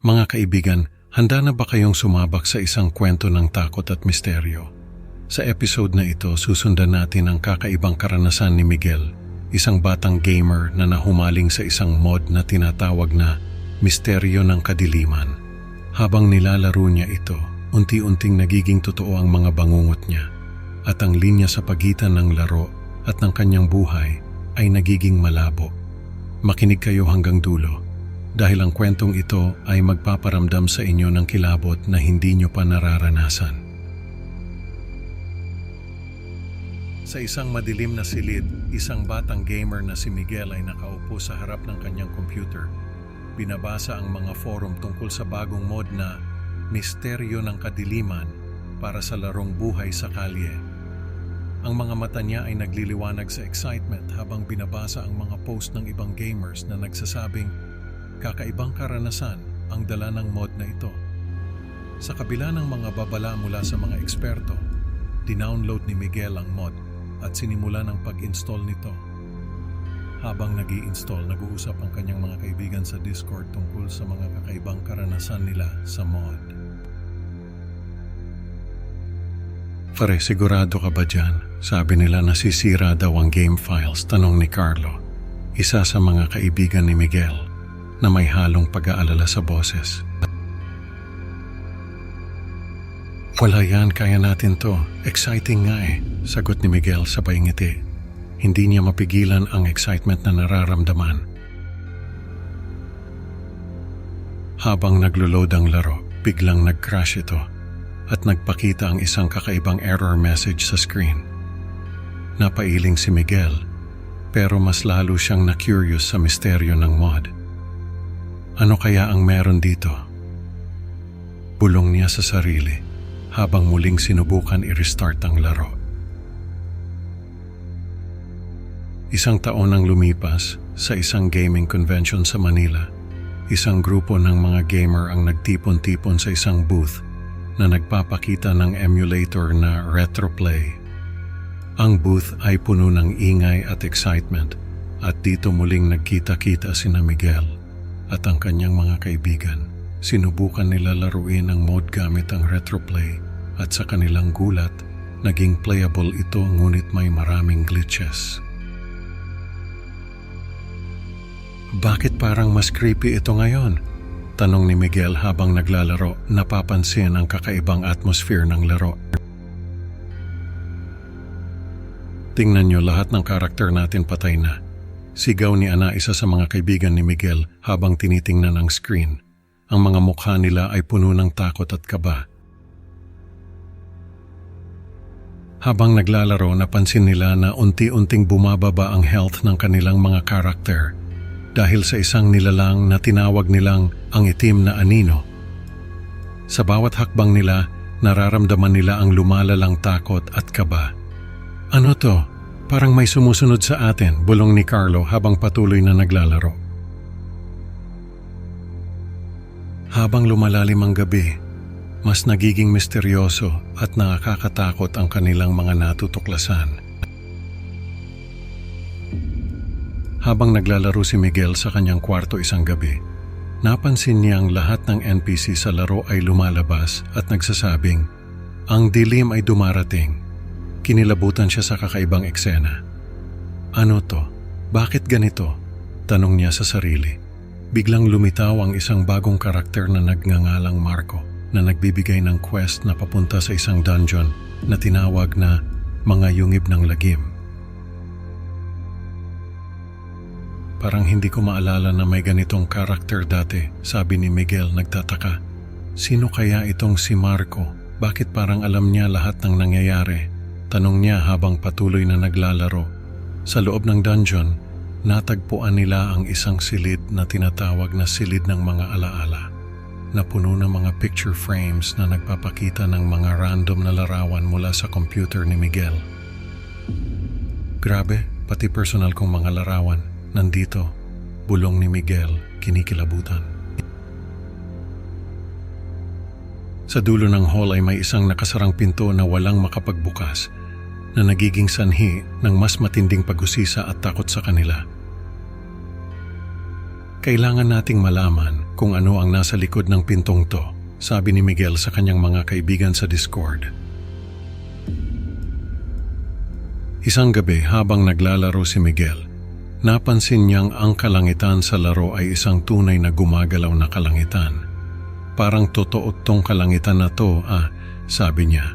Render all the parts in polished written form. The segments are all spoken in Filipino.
Mga kaibigan, handa na ba kayong sumabak sa isang kwento ng takot at misteryo? Sa episode na ito, susundan natin ang kakaibang karanasan ni Miguel, isang batang gamer na nahumaling sa isang mod na tinatawag na Misteryo ng Kadiliman. Habang nilalaro niya ito, unti-unting nagiging totoo ang mga bangungot niya at ang linya sa pagitan ng laro at ng kanyang buhay ay nagiging malabo. Makinig kayo hanggang dulo dahil ang kwentong ito ay magpaparamdam sa inyo ng kilabot na hindi nyo pa nararanasan. Sa isang madilim na silid, isang batang gamer na si Miguel ay nakaupo sa harap ng kanyang computer. Binabasa ang mga forum tungkol sa bagong mod na Misteryo ng Kadiliman para sa larong buhay sa kalye. Ang mga mata niya ay nagliliwanag sa excitement habang binabasa ang mga post ng ibang gamers na nagsasabing kakaibang karanasan ang dala ng mod na ito. Sa kabila ng mga babala mula sa mga eksperto, dinownload ni Miguel ang mod at sinimulan ang pag-install nito. Habang nag-i-install, nag-uusap ang kanyang mga kaibigan sa Discord tungkol sa mga kakaibang karanasan nila sa mod. Pare, sigurado ka ba dyan? Sabi nila nasisira daw ang game files, tanong ni Carlo, isa sa mga kaibigan ni Miguel na may halong pag-aalala sa boses. Wala yan, kaya natin to. Exciting nga eh, sagot ni Miguel sabay ngiti. Hindi niya mapigilan ang excitement na nararamdaman. Habang naglo-load ang laro, biglang nag-crash ito at nagpakita ang isang kakaibang error message sa screen. Napailing si Miguel, pero mas lalo siyang na-curious sa misteryo ng mod. Ano kaya ang meron dito? Bulong niya sa sarili habang muling sinubukan i-restart ang laro. Isang taon ang lumipas sa isang gaming convention sa Manila. Isang grupo ng mga gamer ang nagtipon-tipon sa isang booth na nagpapakita ng emulator na Retroplay. Ang booth ay puno ng ingay at excitement at dito muling nagkita-kita sina Miguel at ang kanyang mga kaibigan. Sinubukan nila laruin ang mod gamit ang Retroplay at sa kanilang gulat, naging playable ito ngunit may maraming glitches. Bakit parang mas creepy ito ngayon? Tanong ni Miguel habang naglalaro, napapansin ang kakaibang atmosphere ng laro. Tingnan nyo, lahat ng karakter natin patay na. Sigaw ni Ana, isa sa mga kaibigan ni Miguel habang tinitingnan ang screen. Ang mga mukha nila ay puno ng takot at kaba. Habang naglalaro, napansin nila na unti-unting bumababa ang health ng kanilang mga karakter dahil sa isang nilalang na tinawag nilang ang itim na anino. Sa bawat hakbang nila, nararamdaman nila ang lumalalang takot at kaba. Ano to? Parang may sumusunod sa atin, bulong ni Carlo habang patuloy na naglalaro. Habang lumalalim ang gabi, mas nagiging misteryoso at nakakatakot ang kanilang mga natutuklasan. Habang naglalaro si Miguel sa kanyang kwarto isang gabi, napansin niya ang lahat ng NPC sa laro ay lumalabas at nagsasabing, "Ang dilim ay dumarating." Kinilabutan siya sa kakaibang eksena. Ano to? Bakit ganito? Tanong niya sa sarili. Biglang lumitaw ang isang bagong karakter na nagngangalang Marco na nagbibigay ng quest na papunta sa isang dungeon na tinawag na Mga Yungib ng Lagim. Parang hindi ko maalala na may ganitong karakter dati, sabi ni Miguel nagtataka. Sino kaya itong si Marco? Bakit parang alam niya lahat ng nangyayari? Tanong niya habang patuloy na naglalaro. Sa loob ng dungeon, natagpuan nila ang isang silid na tinatawag na silid ng mga alaala, na puno ng mga picture frames na nagpapakita ng mga random na larawan mula sa computer ni Miguel. Grabe, pati personal kong mga larawan, nandito, bulong ni Miguel, kinikilabutan. Sa dulo ng hall ay may isang nakasarang pinto na walang makapagbukas na nagiging sanhi ng mas matinding pag-usisa at takot sa kanila. Kailangan nating malaman kung ano ang nasa likod ng pintong to, sabi ni Miguel sa kanyang mga kaibigan sa Discord. Isang gabi habang naglalaro si Miguel, napansin niyang ang kalangitan sa laro ay isang tunay na gumagalaw na kalangitan. Parang totoo tong kalangitan na to, sabi niya.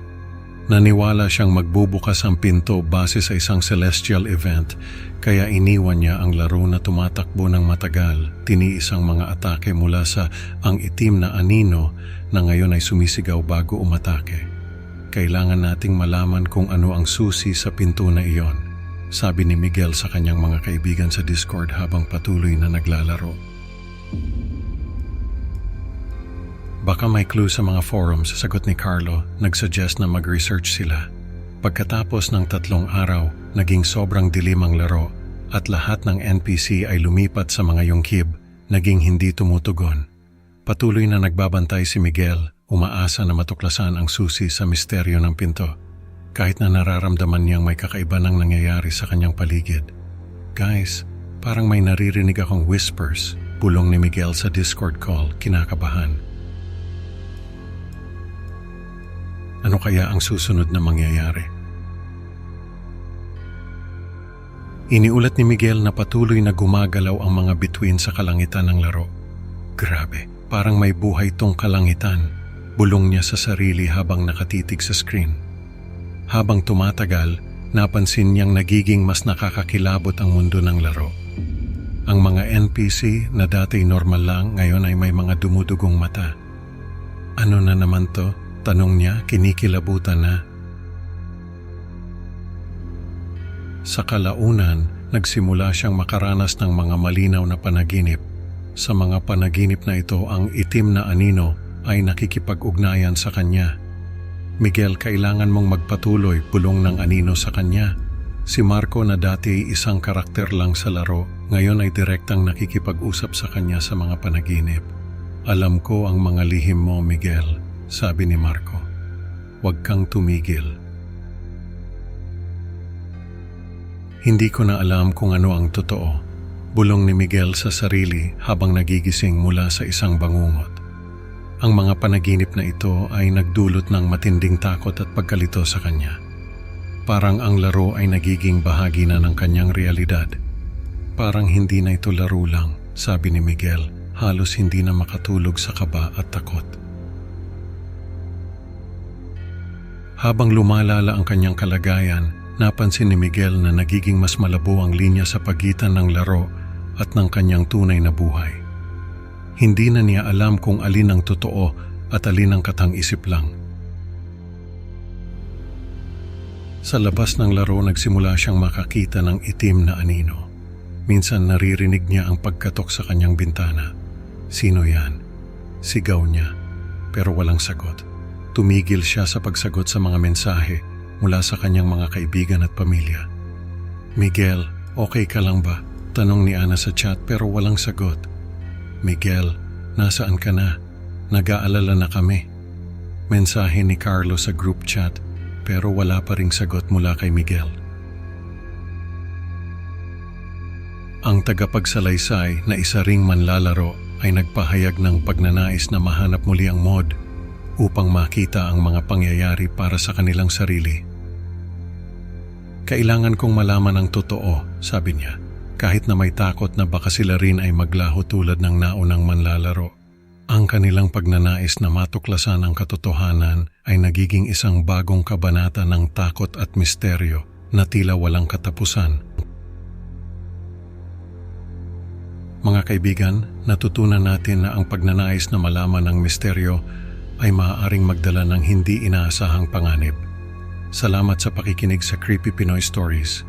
Naniwala siyang magbubukas ang pinto base sa isang celestial event, kaya iniwan niya ang laro na tumatakbo ng matagal, tiniis ang mga atake mula sa ang itim na anino na ngayon ay sumisigaw bago umatake. Kailangan nating malaman kung ano ang susi sa pinto na iyon, sabi ni Miguel sa kanyang mga kaibigan sa Discord habang patuloy na naglalaro. Baka may clue sa mga forums, sagot ni Carlo, nagsuggest na mag-research sila. Pagkatapos ng 3 araw, naging sobrang dilim ang laro at lahat ng NPC ay lumipat sa mga yungkib, naging hindi tumutugon. Patuloy na nagbabantay si Miguel, umaasa na matuklasan ang susi sa misteryo ng pinto, kahit na nararamdaman niyang may kakaiba nang nangyayari sa kanyang paligid. Guys, parang may naririnig akong whispers, bulong ni Miguel sa Discord call, kinakabahan. Ano kaya ang susunod na mangyayari? Iniulat ni Miguel na patuloy na gumagalaw ang mga bituin sa kalangitan ng laro. Grabe, parang may buhay tong kalangitan, bulong niya sa sarili habang nakatitig sa screen. Habang tumatagal, napansin niyang nagiging mas nakakakilabot ang mundo ng laro. Ang mga NPC na dati normal lang, ngayon ay may mga dumudugong mata. Ano na naman to? Tanong niya, kinikilabutan na. Sa kalaunan, nagsimula siyang makaranas ng mga malinaw na panaginip. Sa mga panaginip na ito, ang itim na anino ay nakikipag-ugnayan sa kanya. Miguel, kailangan mong magpatuloy, bulong ng anino sa kanya. Si Marco na dati ay isang karakter lang sa laro, ngayon ay direktang nakikipag-usap sa kanya sa mga panaginip. Alam ko ang mga lihim mo, Miguel, sabi ni Marco. Huwag kang tumigil. Hindi ko na alam kung ano ang totoo, bulong ni Miguel sa sarili habang nagigising mula sa isang bangungot. Ang mga panaginip na ito ay nagdulot ng matinding takot at pagkalito sa kanya. Parang ang laro ay nagiging bahagi na ng kanyang realidad. Parang hindi na ito laro lang, sabi ni Miguel, halos hindi na makatulog sa kaba at takot. Habang lumalala ang kanyang kalagayan, napansin ni Miguel na nagiging mas malabo ang linya sa pagitan ng laro at ng kanyang tunay na buhay. Hindi na niya alam kung alin ang totoo at alin ang katang-isip lang. Sa labas ng laro, nagsimula siyang makakita ng itim na anino. Minsan naririnig niya ang pagkatok sa kanyang bintana. Sino yan? Sigaw niya, pero walang sagot. Tumigil siya sa pagsagot sa mga mensahe mula sa kanyang mga kaibigan at pamilya. Miguel, okay ka lang ba? Tanong ni Ana sa chat pero walang sagot. Miguel, nasaan ka na? Nag-aalala na kami. Mensahe ni Carlo sa group chat pero wala pa ring sagot mula kay Miguel. Ang tagapagsalaysay na isa ring manlalaro ay nagpahayag ng pagnanais na mahanap muli ang mod upang makita ang mga pangyayari para sa kanilang sarili. Kailangan kong malaman ang totoo, sabi niya, kahit na may takot na baka sila rin ay maglaho tulad ng naunang manlalaro. Ang kanilang pagnanais na matuklasan ang katotohanan ay nagiging isang bagong kabanata ng takot at misteryo na tila walang katapusan. Mga kaibigan, natutunan natin na ang pagnanais na malaman ang misteryo ay maaaring magdala ng hindi inaasahang panganib. Salamat sa pakikinig sa Creepy Pinoy Stories.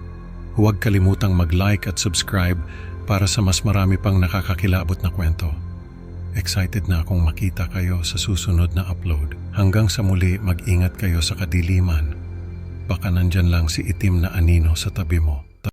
Huwag kalimutang mag-like at subscribe para sa mas marami pang nakakakilabot na kwento. Excited na akong makita kayo sa susunod na upload. Hanggang sa muli, mag-ingat kayo sa kadiliman. Baka nandyan lang si itim na anino sa tabi mo.